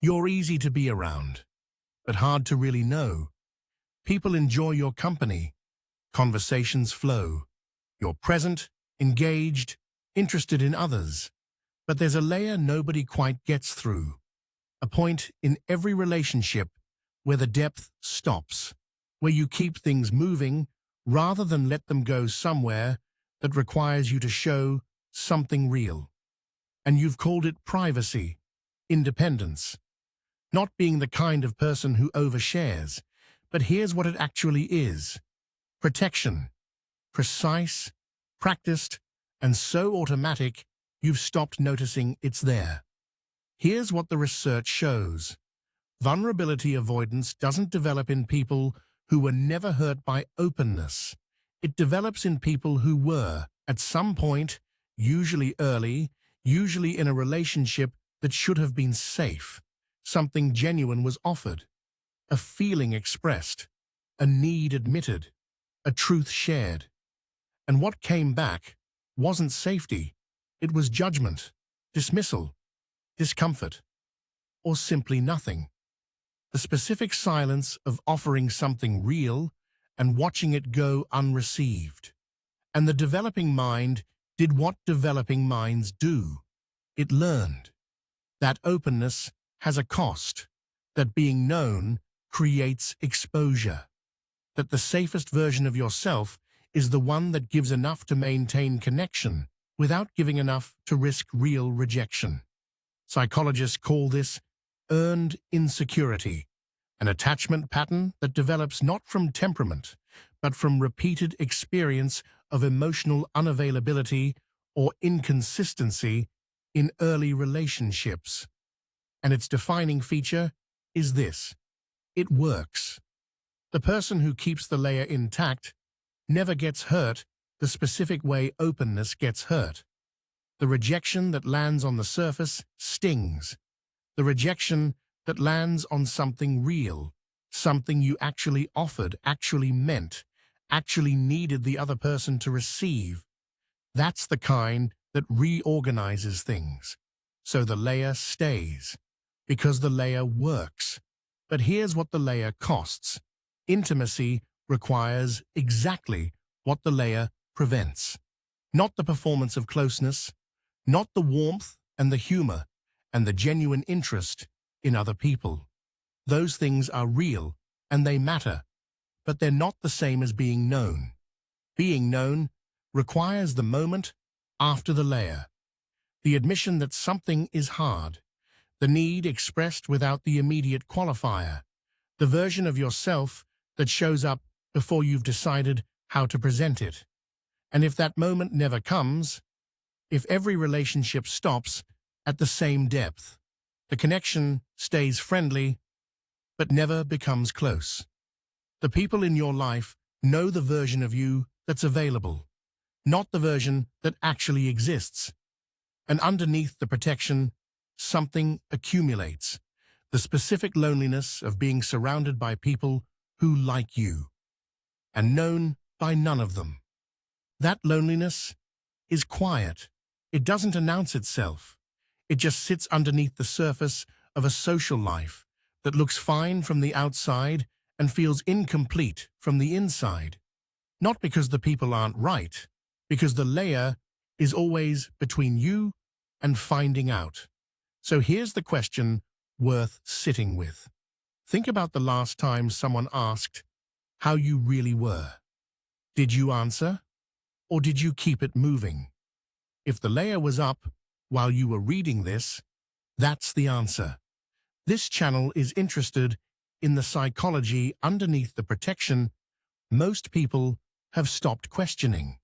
You're easy to be around, but hard to really know. People enjoy your company. Conversations flow. You're present, engaged, interested in others. But there's a layer nobody quite gets through. A point in every relationship where the depth stops, where you keep things moving rather than let them go somewhere that requires you to show something real. And you've called it privacy, independence, not being the kind of person who overshares. But here's what it actually is. Protection. Precise, practiced, and so automatic you've stopped noticing it's there. Here's what the research shows. Vulnerability avoidance doesn't develop in people who were never hurt by openness. It develops in people who were, at some point, usually early, usually in a relationship that should have been safe. Something genuine was offered, a feeling expressed, a need admitted, a truth shared. And what came back wasn't safety. It was judgment, dismissal, discomfort, or simply nothing. The specific silence of offering something real and watching it go unreceived. And the developing mind did what developing minds do. It learned that openness has a cost, that being known creates exposure, that the safest version of yourself is the one that gives enough to maintain connection without giving enough to risk real rejection. Psychologists call this earned insecurity, an attachment pattern that develops not from temperament, but from repeated experience of emotional unavailability or inconsistency in early relationships. And its defining feature is this: it works. The person who keeps the layer intact never gets hurt the specific way openness gets hurt. The rejection that lands on the surface stings. The rejection that lands on something real, something you actually offered, actually meant, actually needed the other person to receive. That's the kind that reorganizes things. So the layer stays, because the layer works. But here's what the layer costs. Intimacy requires exactly what the layer prevents. Not the performance of closeness, not the warmth and the humor and the genuine interest in other people. Those things are real and they matter, but they're not the same as being known. Being known requires the moment after the layer, the admission that something is hard, the need expressed without the immediate qualifier, the version of yourself that shows up before you've decided how to present it. And if that moment never comes, if every relationship stops at the same depth, the connection stays friendly but never becomes close. The people in your life know the version of you that's available, not the version that actually exists. And underneath the protection, something accumulates, the specific loneliness of being surrounded by people who like you, and known by none of them. That loneliness is quiet. It doesn't announce itself. It just sits underneath the surface of a social life that looks fine from the outside and feels incomplete from the inside. Not because the people aren't right, because the layer is always between you and finding out. So here's the question worth sitting with. Think about the last time someone asked how you really were. Did you answer? Or did you keep it moving? If the layer was up while you were reading this, that's the answer. This channel is interested in the psychology underneath the protection most people have stopped questioning.